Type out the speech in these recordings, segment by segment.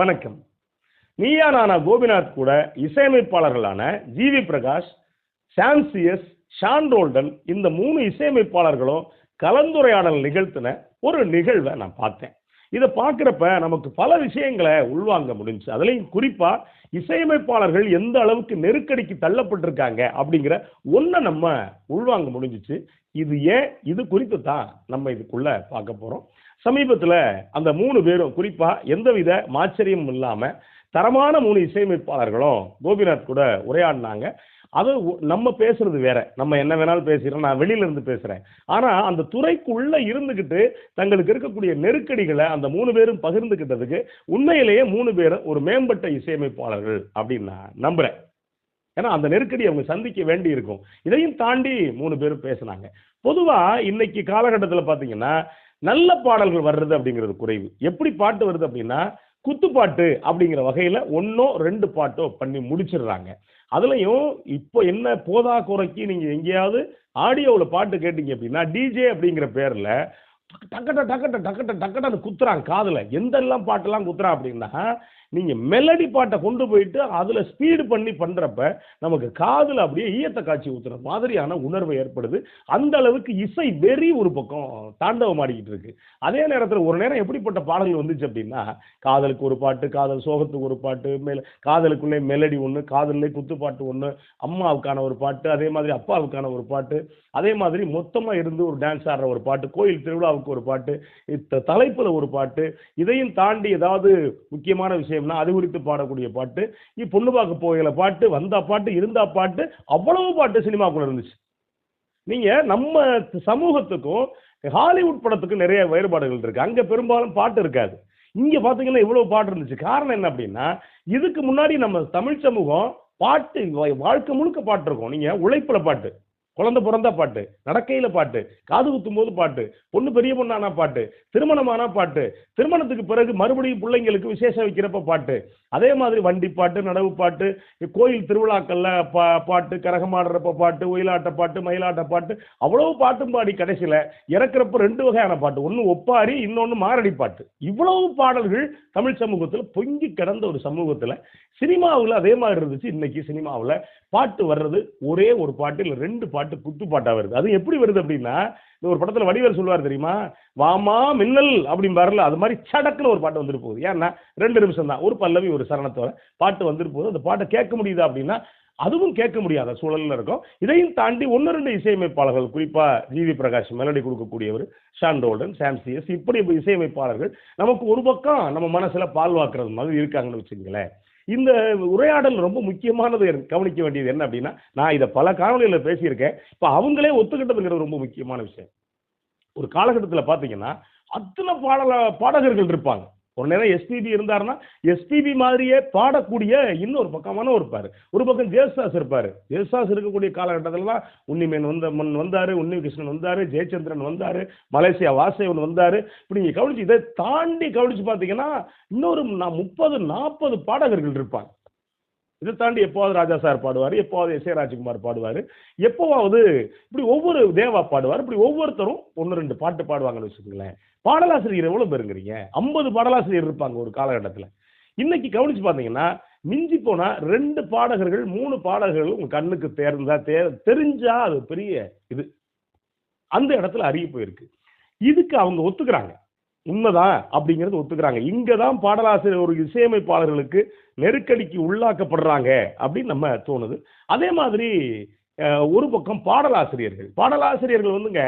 வணக்கம். நீயா நானா கோபிநாத் கூட இசையமைப்பாளர்களான GV Prakash, சாம்சியஸ், Shawn Roldan இந்த 3 இசையமைப்பாளர்களும் கலந்துரையாடல் நிகழ்த்தின ஒரு நிகழ்வை நான் பார்த்தேன். இதை பார்க்குறப்ப நமக்கு பல விஷயங்களை உள்வாங்க முடிஞ்சுச்சு. அதுலேயும் குறிப்பாக இசையமைப்பாளர்கள் எந்த அளவுக்கு நெருக்கடிக்கு தள்ளப்பட்டிருக்காங்க அப்படிங்கிற ஒன்றை நம்ம உள்வாங்க முடிஞ்சிச்சு. இது ஏன், இது குறித்து தான் நம்ம இதுக்குள்ள பார்க்க போகிறோம். சமீபத்தில் அந்த 3 பேரும் குறிப்பாக எந்தவித ஆச்சரியமும் இல்லாமல் தரமான 3 இசையமைப்பாளர்களும் கோபிநாத் கூட உரையாடினாங்க. அது நம்ம பேசுறது வேற, நம்ம என்ன வேணாலும் பேசுகிறோம், நான் வெளியில இருந்து பேசுறேன். ஆனா அந்த துறைக்குள்ள இருந்துகிட்டு தங்களுக்கு இருக்கக்கூடிய நெருக்கடிகளை அந்த 3 பேரும் பகிர்ந்துகிட்டதுக்கு உண்மையிலேயே 3 பேரும் ஒரு மேம்பட்ட இசையமைப்பாளர்கள் அப்படின்னு நான் நம்புறேன். ஏன்னா அந்த நெருக்கடி அவங்க சந்திக்க வேண்டி இருக்கும். இதையும் தாண்டி 3 பேரும் பேசினாங்க. பொதுவா இன்னைக்கு காலகட்டத்தில் பார்த்தீங்கன்னா நல்ல பாடல்கள் வர்றது அப்படிங்கிறது குறைவு. எப்படி பாட்டு வருது அப்படின்னா குத்துப்பாட்டு அப்படிங்கிற வகையில் 1 2 பாட்டோ பண்ணி முடிச்சிடுறாங்க. அதுலயும் இப்போ என்ன போதா குறைக்கு நீங்க எங்கேயாவது ஆடியோவில் பாட்டு கேட்டீங்க அப்படின்னா டிஜே அப்படிங்கிற பேர்ல டக்கட்ட டக்கட்ட டக்கட்ட டக்கட்ட குத்துறாங்க காதுல. எந்தெல்லாம் பாட்டெல்லாம் குத்துறான் அப்படின்னா நீங்க மெலடி பாட்டை கொண்டு போயிட்டு அதுல ஸ்பீடு பண்ணி பண்றப்ப நமக்கு காதுல அப்படியே ஈயத்தை காட்சி ஊத்துற மாதிரியான உணர்வு ஏற்படுது. அந்த அளவுக்கு இசை வெறி ஒரு பக்கம் தாண்டவம் ஆடிக்கிட்டு இருக்கு. அதே நேரத்தில் ஒரு நேரம் எப்படிப்பட்ட பாடல்கள் வந்துச்சு அப்படின்னா காதலுக்கு ஒரு பாட்டு, காதல் சோகத்துக்கு ஒரு பாட்டு, காதலுக்குள்ளே மெலடி ஒன்று, காதலே குத்துப்பாட்டு ஒன்று, அம்மாவுக்கான ஒரு பாட்டு, அதே மாதிரி அப்பாவுக்கான ஒரு பாட்டு, அதே மாதிரி மொத்தமா இருந்து ஒரு டான்ஸ் ஆடுற ஒரு பாட்டு, கோயில் திருவிழாவுக்கு ஒரு பாட்டு, தலைப்புல ஒரு பாட்டு, இதையும் தாண்டி ஏதாவது முக்கியமான விஷயம்னா அது குறித்து பாடக்கூடிய பாட்டு, பொண்ணு பார்க்க போகல பாட்டு, வந்தா பாட்டு, இருந்தா பாட்டு, அவ்வளவு பாட்டு சினிமாக்குள்ள இருந்துச்சு. நீங்க நம்ம சமூகத்துக்கும் ஹாலிவுட் படத்துக்கும் நிறைய வேறுபாடுகள் இருக்கு. அங்க பெரும்பாலும் பாட்டு இருக்காது. இங்க பாத்தீங்கன்னா இவ்வளவு பாட்டு இருந்துச்சு. காரணம் என்ன அப்படின்னா இதுக்கு முன்னாடி நம்ம தமிழ் சமூகம் பாட்டு வாழ்க்கை முழுக்க பாட்டு இருக்கும். நீங்க உழைப்புல பாட்டு, குழந்தை பிறந்தா பாட்டு, நடக்கையில பாட்டு, காது குத்தும் போது பாட்டு, பொண்ணு பெரிய பொண்ணானா பாட்டு, திருமணமானா பாட்டு, திருமணத்துக்கு பிறகு மறுபடியும் பிள்ளைங்களுக்கு விசேஷம் வைக்கிறப்ப பாட்டு, அதே மாதிரி வண்டி பாட்டு, நடவு பாட்டு, கோயில் திருவிழாக்கள்ல பாட்டு, கரகமாடுறப்ப பாட்டு, ஒயிலாட்ட பாட்டு, மயிலாட்ட பாட்டு, அவ்வளவு பாட்டும் பாடி கடைசியில இறக்குறப்ப 2 வகையான பாட்டு, ஒன்னு ஒப்பாரி, இன்னொன்னு மாரடி பாட்டு. இவ்வளவு பாடல்கள் தமிழ் சமூகத்தில் பொங்கி கிடந்த ஒரு சமூகத்தில் சினிமாவில் அதே மாதிரி இருந்துச்சு. இன்னைக்கு சினிமாவில் பாட்டு வர்றது ஒரே ஒரு பாட்டு இல்லை 2 பாட்டு குத்து பாட்டா வருது. அது எப்படி வருது அப்படின்னா ஒரு படத்துல வடிவேல் சொல்லுவார் தெரியுமா, வாமா மின்னல் அப்படின்னு வரல, அது மாதிரி சடக்குன்னு ஒரு பாட்டு வந்துட்டு போகுது. ஏன்னா 2 நிமிஷம் தான், ஒரு பல்லவி ஒரு சரணத்தோட பாட்டு வந்துட்டு போகுது. அந்த பாட்டை கேட்க முடியுதா அப்படின்னா அதுவும் கேட்க முடியாத சூழல்ல இருக்கும். இதையும் தாண்டி 1 2 இசையமைப்பாளர்கள், குறிப்பா ஜிவி பிரகாஷ் மெலடி கொடுக்கக்கூடியவர், ஷான் ரோல்டன், சாம்சியஸ், இப்படி இசையமைப்பாளர்கள் நமக்கு ஒரு பக்கம் நம்ம மனசுல பால் வாக்குறது மாதிரி இருக்காங்கன்னு வச்சுங்களேன். இந்த உரையாடல் ரொம்ப முக்கியமானது. கவனிக்க வேண்டியது என்ன அப்படின்னா நான் இதை பல காணொலியில் பேசியிருக்கேன். இப்போ அவங்களே ஒத்துக்கிட்டதுங்கிறது ரொம்ப முக்கியமான விஷயம். ஒரு காலகட்டத்தில் பார்த்தீங்கன்னா அத்தனை பாடகர்கள் இருப்பாங்க. ஒரு நேரம் எஸ்பிபி இருந்தாருன்னா எஸ்பிபி மாதிரியே பாடக்கூடிய இன்னொரு பக்கமான இருப்பாரு. ஒரு பக்கம் ஜேசுதாஸ் இருப்பாரு. ஜேசுதாஸ் இருக்கக்கூடிய காலகட்டத்தில் தான் உன்னிமேன் வந்தாரு, உன்னி கிருஷ்ணன் வந்தாரு, ஜெயச்சந்திரன் வந்தாரு, மலேசியா வாசேவன் வந்தாரு. இப்படி நீங்க கவனிச்சு இதை தாண்டி கவனிச்சு பார்த்தீங்கன்னா இன்னொரு 30 40 பாடகர்கள் இருப்பாங்க. இதை தாண்டி எப்போவாவது ராஜா சார் பாடுவார், எப்போவாவது எஸ் ஏ ராஜ்குமார் பாடுவார், எப்போவாவது இப்படி ஒவ்வொரு தேவா பாடுவார். இப்படி ஒவ்வொருத்தரும் 1 2 பாட்டு பாடுவாங்கன்னு வச்சுக்கோங்களேன். பாடலாசிரியர் எவ்வளவு பேருங்கிறீங்க? 50 பாடலாசிரியர் இருப்பாங்க ஒரு காலகட்டத்தில். இன்னைக்கு கவனிச்சு பார்த்தீங்கன்னா மிஞ்சி போனா 2 பாடகர்கள் 3 பாடகர்கள் உங்க கண்ணுக்கு தெரிஞ்சா அது பெரிய இது அந்த இடத்துல அறிய போயிருக்கு. இதுக்கு அவங்க ஒத்துக்கிறாங்க, உண்மைதான் அப்படிங்கிறது ஒத்துக்கிறாங்க. இங்கதான் பாடலாசிரியர் ஒரு இசையமைப்பாளர்களுக்கு நெருக்கடிக்கு உள்ளாக்கப்படுறாங்க அப்படின்னு நம்ம தோணுது. அதே மாதிரி ஒரு பக்கம் பாடலாசிரியர்கள் வந்துங்க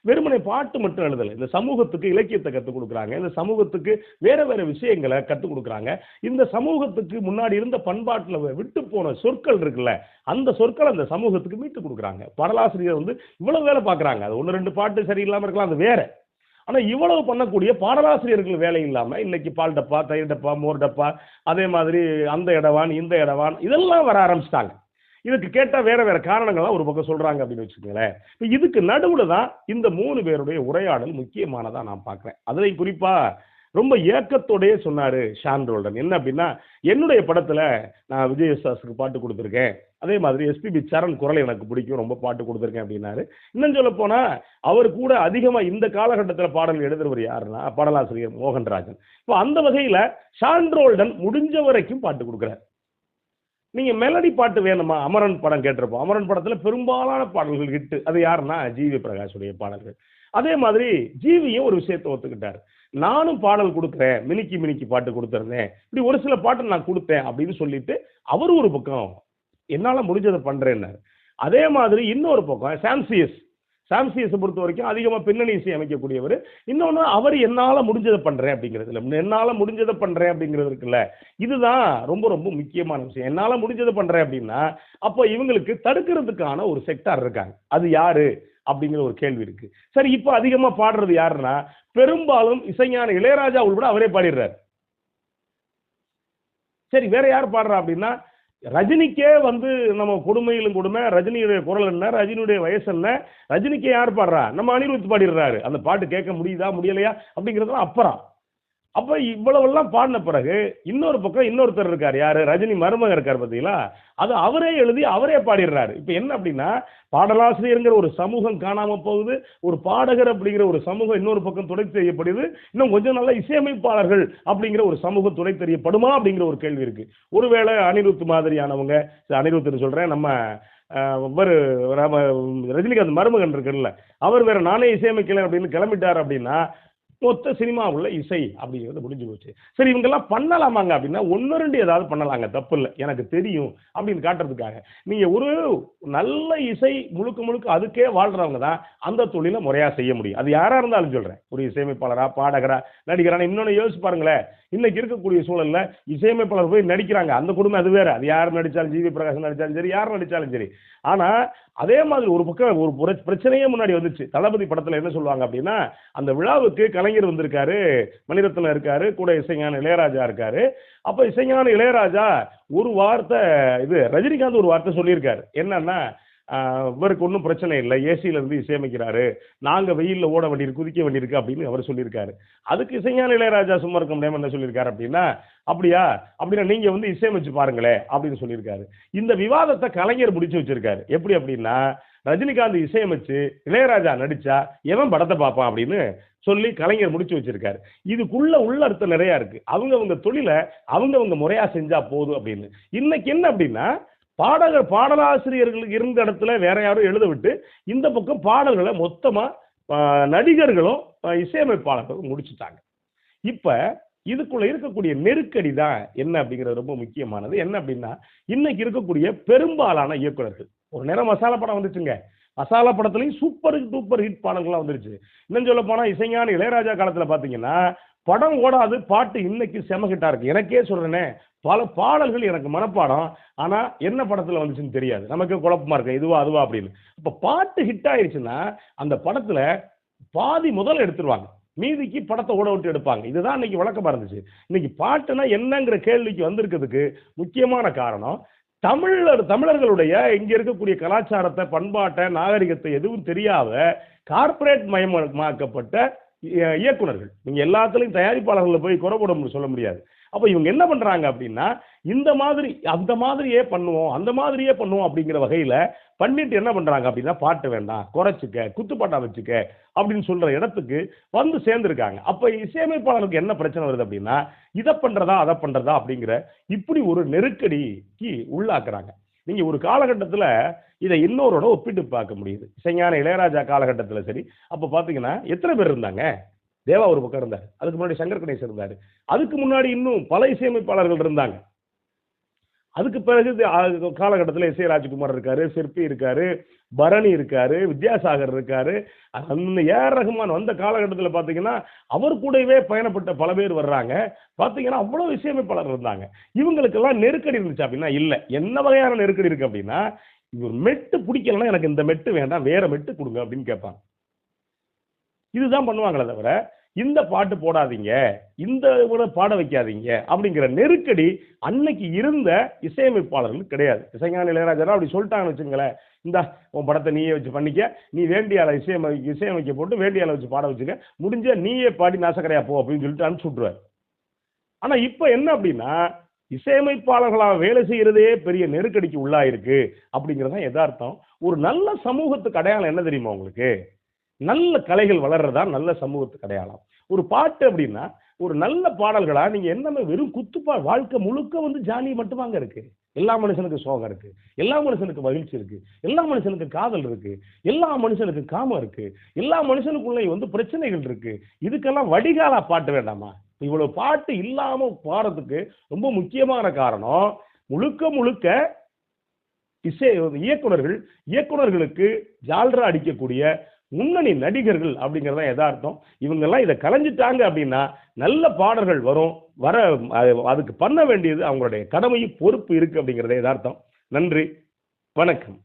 வெறுமனை பாட்டு மட்டும் எழுதலை. இந்த சமூகத்துக்கு இலக்கியத்தை கற்றுக் கொடுக்குறாங்க, இந்த சமூகத்துக்கு வேற வேற விஷயங்களை கற்றுக் கொடுக்குறாங்க. இந்த சமூகத்துக்கு முன்னாடி இருந்த பண்பாட்டில் விட்டு போன சொற்கள் இருக்குல்ல, அந்த சொற்களை அந்த சமூகத்துக்கு மீட்டு கொடுக்குறாங்க. பாடலாசிரியர் வந்து இவ்வளவு வேலை பார்க்குறாங்க. அது 1 2 பாட்டு சரியில்லாமல் இருக்கலாம், அது வேற. ஆனால் இவ்வளவு பண்ணக்கூடிய பாடலாசிரியர்கள் வேலை இல்லாமல் இன்னைக்கு பால் டப்பா, தயிர் டப்பா, மோர் டப்பா, அதே மாதிரி அந்த இடவான் இந்த இடவான் இதெல்லாம் வர ஆரம்பிச்சிட்டாங்க. இதுக்கு கேட்டால் வேற வேற காரணங்கள்லாம் ஒரு பக்கம் சொல்றாங்க அப்படின்னு வச்சுக்கோங்களேன். இப்போ இதுக்கு நடுவில் தான் இந்த 3 பேருடைய உரையாடல் முக்கியமானதாக நான் பார்க்குறேன். அதில் குறிப்பாக ரொம்ப ஏக்கத்தோடயே சொன்னாரு ஷான் ரோல்டன். என்ன அப்படின்னா, என்னுடைய படத்துல நான் விஜய் யேசுதாஸுக்கு பாட்டு குடுத்துருக்கேன். அதே மாதிரி எஸ்பிபி சரண் குரல் எனக்கு பிடிக்கும். ரொம்ப பாட்டு குடுத்துருக்கேன் அப்படின்னாரு. இன்னும் சொல்லப் போனா, அவர் கூட அதிகமா இந்த காலகட்டத்துல பாடல் எழுதுறவர் யாருன்னா, பாடலாசிரியர் மோகன்ராஜன். இப்ப அந்த வகையில ஷான் ரோல்டன் முடிஞ்ச வரைக்கும் பாட்டு குடுக்குறார். நீங்க மெலடி பாட்டு வேணுமா? அமரன் படம் கேட்டிருப்போம். அமரன் படத்துல பெரும்பாலான பாடல்கள் ஹிட். அது யாருன்னா ஜிவி பிரகாஷுடைய பாடல்கள். அதே மாதிரி ஜிவியும் ஒரு விஷயத்தை ஒத்துக்கிட்டாரு. நானும் பாடல் கொடுக்குறேன், மினிக்கி மினிக்கி பாட்டு கொடுத்துருந்தேன், இப்படி ஒரு சில பாட்டு நான் கொடுத்தேன் அப்படின்னு சொல்லிட்டு அவர் ஒரு பக்கம் என்னால முடிஞ்சதை பண்றேன்னாரு. அதே மாதிரி இன்னொரு பக்கம் சாம்சிஎஸ் பொறுத்த வரைக்கும் அதிகமா பின்னணி இசை அமைக்கக்கூடியவர். இன்னொன்னு அவர் என்னால முடிஞ்சதை பண்றேன் அப்படிங்கிறதுல, என்னால முடிஞ்சதை பண்றேன் அப்படிங்கிறது இருக்குல்ல, இதுதான் ரொம்ப ரொம்ப முக்கியமான விஷயம். என்னால முடிஞ்சதை பண்றேன் அப்படின்னா, அப்ப இவங்களுக்கு தடுக்கிறதுக்கான ஒரு செக்டார் இருக்காங்க. அது யாரு அப்படிங்கிற ஒரு கேள்வி இருக்கு. சரி, இப்ப அதிகமா பாடுறது யாருன்னா, பெரும்பாலும் இசைஞான இளையராஜா உள்பட அவரே பாடிடுறாரு. சரி, வேற யார் பாடுறா அப்படின்னா, ரஜினிக்கே வந்து நம்ம கொடுமையிலும் கொடுமை, ரஜினியுடைய குரல் என்ன, ரஜினியுடைய வயசு என்ன, ரஜினிக்கே யார் பாடுறா? நம்ம அனிருத் பாடிடுறாரு. அந்த பாட்டு கேட்க முடியுதா முடியலையா அப்படிங்கிறதுலாம் அப்புறம். அப்ப இவ்வளவெல்லாம் பாடின பிறகு இன்னொரு பக்கம் இன்னொருத்தர் இருக்காரு. யாரு? ரஜினி மருமகன் இருக்காரு பாத்தீங்களா? அது அவரே எழுதி அவரே பாடிடுறாரு. இப்ப என்ன அப்படின்னா, பாடலாசிரியர்ங்கிற ஒரு சமூகம் காணாம போகுது, ஒரு பாடகர் அப்படிங்கிற ஒரு சமூகம் இன்னொரு பக்கம் துடை தெரியப்படுது, இன்னும் கொஞ்சம் நல்ல இசையமைப்பாளர்கள் அப்படிங்கிற ஒரு சமூகம் துடை தெரியப்படுமா அப்படிங்கிற ஒரு கேள்வி இருக்கு. ஒருவேளை அனிருத் மாதிரியானவங்க, அனிருத்னு சொல்றேன், நம்ம இவரு ரஜினிகாந்த் மருமகன் இருக்குல்ல, அவர் வேற நானே இசையமைக்கல அப்படின்னு கிளம்பிட்டார் அப்படின்னா, மொத்த சினிமாவுள்ள இசை அப்படிங்கிறது முடிஞ்சு போச்சு. சரி, இவங்கெல்லாம் பண்ணலாமாங்க அப்படின்னா, ஒன்று ரெண்டு ஏதாவது பண்ணலாங்க, தப்பு இல்லை, எனக்கு தெரியும் அப்படின்னு காட்டுறதுக்காக. நீங்க ஒரு நல்ல இசை முழுக்க முழுக்க அதுக்கே வாழ்றவங்க தான் அந்த தொழிலை முறையா செய்ய முடியும். அது யாரா இருந்தாலும் சொல்றேன், ஒரு இசையமைப்பாளரா, பாடகரா, நடிகரான. இன்னொன்னு யோசிச்சு பாருங்களேன், இன்னைக்கு இருக்கக்கூடிய சூழல்ல இசையமைப்பாளர் போய் நடிக்கிறாங்க, அந்த குடும்பம் அது வேற. அது யார் நடிச்சாலும், ஜிவி பிரகாஷ் நடிச்சாலும் சரி, யார் நடிச்சாலும் சரி. ஆனா அதே மாதிரி ஒரு பக்கம் ஒரு பிரச்சனையே முன்னாடி வந்துச்சு. தளபதி படத்துல என்ன சொல்லுவாங்க அப்படின்னா, அந்த விழாவுக்கு கலைஞர் வந்திருக்காரு, மணிரத்னம் இருக்காரு, கூட இசைஞான இளையராஜா இருக்காரு. அப்ப இசைஞான இளையராஜா ஒரு வார்த்தை, இது ரஜினிகாந்த் ஒரு வார்த்தை சொல்லியிருக்காரு. என்னன்னா, இவருக்கு ஒன்றும் பிரச்சனை இல்லை, ஏசியில இருந்து இசையமைக்கிறாரு, நாங்க வெயில்ல ஓட வேண்டியிருக்கு, குதிக்க வேண்டியிருக்கு அப்படின்னு அவர் சொல்லியிருக்காரு. அதுக்கு இசைஞான இளையராஜா சும்மா இருக்க முடியாம என்ன சொல்லியிருக்காரு அப்படின்னா, அப்படியா, அப்படின்னா நீங்க வந்து இசையமைச்சு பாருங்களேன் அப்படின்னு சொல்லியிருக்காரு. இந்த விவாதத்தை கலைஞர் முடிச்சு வச்சிருக்காரு. எப்படி அப்படின்னா, ரஜினிகாந்த் இசையமைச்சு இளையராஜா நடிச்சா எவன் படத்தை பார்ப்பான் அப்படின்னு சொல்லி கலைஞர் முடிச்சு வச்சிருக்காரு. இதுக்குள்ள உள்ள அர்த்தம் நிறைய இருக்கு. அவங்க தொழிலை அவங்க முறையா செஞ்சா போதும் அப்படின்னு. இன்னைக்கு என்ன அப்படின்னா, பாடலாசிரியர்கள் இருந்த இடத்துல வேற யாரும் எழுத விட்டு, இந்த பக்கம் பாடல்களை மொத்தமா நடிகர்களும் இசையமைப்பாளர்களும் முடிச்சுட்டாங்க. இப்ப இதுக்குள்ள இருக்கக்கூடிய நெருக்கடி தான் என்ன அப்படிங்கிறது ரொம்ப முக்கியமானது. என்ன அப்படின்னா, இன்னைக்கு இருக்கக்கூடிய பெரும்பாலான இயக்குனர்கள், ஒரு நேரம் மசாலா படம் வந்துச்சுங்க, மசாலா படத்துலயும் சூப்பர் டூப்பர் ஹிட் பாடல்கள்லாம் வந்துருச்சு. இன்னும் சொல்ல போனா இசைஞான இளையராஜா காலத்துல பாத்தீங்கன்னா, படம் ஓடாது, பாட்டு இன்னைக்கு செம ஹிட்டா இருக்கு. எனக்கே சொல்றேனே, பல பாடல்கள் எனக்கு மனப்பாடம், ஆனா என்ன படத்துல வந்துச்சுன்னு தெரியாது, நமக்கு குழப்பமா இருக்கு, இதுவா அதுவா அப்படின்னு. இப்ப பாட்டு ஹிட் ஆயிருச்சுன்னா அந்த படத்துல பாதி முதல் எடுத்துருவாங்க, மீதிக்கு படத்தை ஓட விட்டு எடுப்பாங்க. இதுதான் இன்னைக்கு வழக்கமா இருந்துச்சு. இன்னைக்கு பாட்டுனா என்னங்கிற கேள்விக்கு வந்திருக்கிறதுக்கு முக்கியமான காரணம், தமிழர்களுடைய இங்க இருக்கக்கூடிய கலாச்சாரத்தை, பண்பாட்டை, நாகரிகத்தை எதுவும் தெரியாத கார்ப்பரேட் மயமாக்கப்பட்ட இயக்குனர்கள். நீங்க எல்லாத்துலயும் தயாரிப்பாளர்களை போய் குறை போட சொல்ல முடியாது. அப்ப இவங்க என்ன பண்றாங்க அப்படின்னா, இந்த மாதிரி அந்த மாதிரியே பண்ணுவோம், அந்த மாதிரியே பண்ணுவோம் அப்படிங்கிற வகையில பண்ணிட்டு என்ன பண்றாங்க அப்படின்னா, பாட்டு வேண்டாம், குறைச்சிக்க, குத்துப்பாட்டா வச்சுக்க அப்படின்னு சொல்ற இடத்துக்கு வந்து சேர்ந்திருக்காங்க. அப்ப இசையமைப்பாளருக்கு என்ன பிரச்சனை வருது அப்படின்னா, இதை பண்றதா அதை பண்றதா அப்படிங்கிற இப்படி ஒரு நெருக்கடிக்கு உள்ளாக்குறாங்க. நீங்க ஒரு காலகட்டத்துல இதை இன்னொரோட ஒப்பிட்டு பார்க்க முடியுது. இசைஞான இளையராஜா காலகட்டத்துல சரி, அப்ப பாத்தீங்கன்னா எத்தனை பேர் இருந்தாங்க? தேவா ஒரு பக்கம் இருந்தார், அதுக்கு முன்னாடி சங்கர் கணேசன் இருந்தாரு, அதுக்கு முன்னாடி இன்னும் பல இசையமைப்பாளர்கள் இருந்தாங்க. அதுக்கு பிறகு காலகட்டத்தில் எஸ் ஏ ராஜ்குமார் இருக்காரு, சிற்பி இருக்காரு, பரணி இருக்காரு, வித்யாசாகர் இருக்காரு. அந்த ஏஆர் ரஹ்மான் வந்த காலகட்டத்தில் பார்த்தீங்கன்னா அவர் கூடவே பயணப்பட்ட பல பேர் வர்றாங்க. பார்த்தீங்கன்னா அவ்வளோ இசையமைப்பாளர் இருந்தாங்க. இவங்களுக்கெல்லாம் நெருக்கடி இருந்துச்சு அப்படின்னா இல்லை. என்ன வகையான நெருக்கடி இருக்கு அப்படின்னா, இவர் மெட்டு பிடிக்கலன்னா எனக்கு இந்த மெட்டு வேண்டாம், வேற மெட்டு கொடுங்க அப்படின்னு கேட்பாங்க. இதுதான் பண்ணுவாங்களே தவிர, இந்த பாட்டு போடாதீங்க, இந்த இவரை பாட வைக்காதீங்க அப்படிங்கிற நெருக்கடி அன்னைக்கு இருந்த இசையமைப்பாளர்களுக்கு கிடையாது. இசைஞானி இளையராஜா அப்படி சொல்லிட்டாங்கன்னு வச்சுங்களேன், இந்த உன் படத்தை நீயே வச்சு பண்ணிக்க, நீ வேண்டிய ஆளை இசையமைக்க போட்டு வேண்டிய ஆளை வச்சு பாட வச்சுக்க, முடிஞ்சா நீயே பாடி நாசக்கரையா போ அப்படின்னு சொல்லிட்டு அனுப்பிச்சு விட்டுருவார். ஆனா இப்ப என்ன அப்படின்னா, இசையமைப்பாளர்களா வேலை செய்யறதே பெரிய நெருக்கடிக்கு உள்ளாயிருக்கு அப்படிங்கிறது தான் யதார்த்தம். ஒரு நல்ல சமூகத்துக்கு அடையாளம் என்ன தெரியுமா உங்களுக்கு? நல்ல கலைகள் வளர்றதா நல்ல சமூகத்துக்கு அடையாளம். ஒரு பாட்டு அப்படின்னா, ஒரு நல்ல பாடல்களா நீங்க என்னமே வெறும் வாழ்க்கை முழுக்க வந்து ஜாலி மட்டுமாங்க இருக்கு. எல்லா மனுஷனுக்கும் சோகம் இருக்கு, எல்லா மனுஷனுக்கு மகிழ்ச்சி இருக்கு, எல்லா மனுஷனுக்கு காதல் இருக்கு, எல்லா மனுஷனுக்கு காமம் இருக்கு, எல்லா மனுஷனுக்குள்ளேயும் வந்து பிரச்சனைகள் இருக்கு. இதுக்கெல்லாம் வடிகாலா பாட்டு வேண்டாமா? இவ்வளவு பாட்டு இல்லாம போறதுக்கு ரொம்ப முக்கியமான காரணம், முழுக்க முழுக்க இசை இயக்குனர்களுக்கு ஜால்ரா அடிக்கக்கூடிய முன்னணி நடிகர்கள் அப்படிங்கறத யதார்த்தம். இவங்க எல்லாம் இதை கலைஞ்சிட்டாங்க அப்படின்னா நல்ல பாடல்கள் வரும். அதுக்கு பண்ண வேண்டியது அவங்களுடைய கடமையும் பொறுப்பு இருக்கு அப்படிங்கறத யதார்த்தம். நன்றி, வணக்கம்.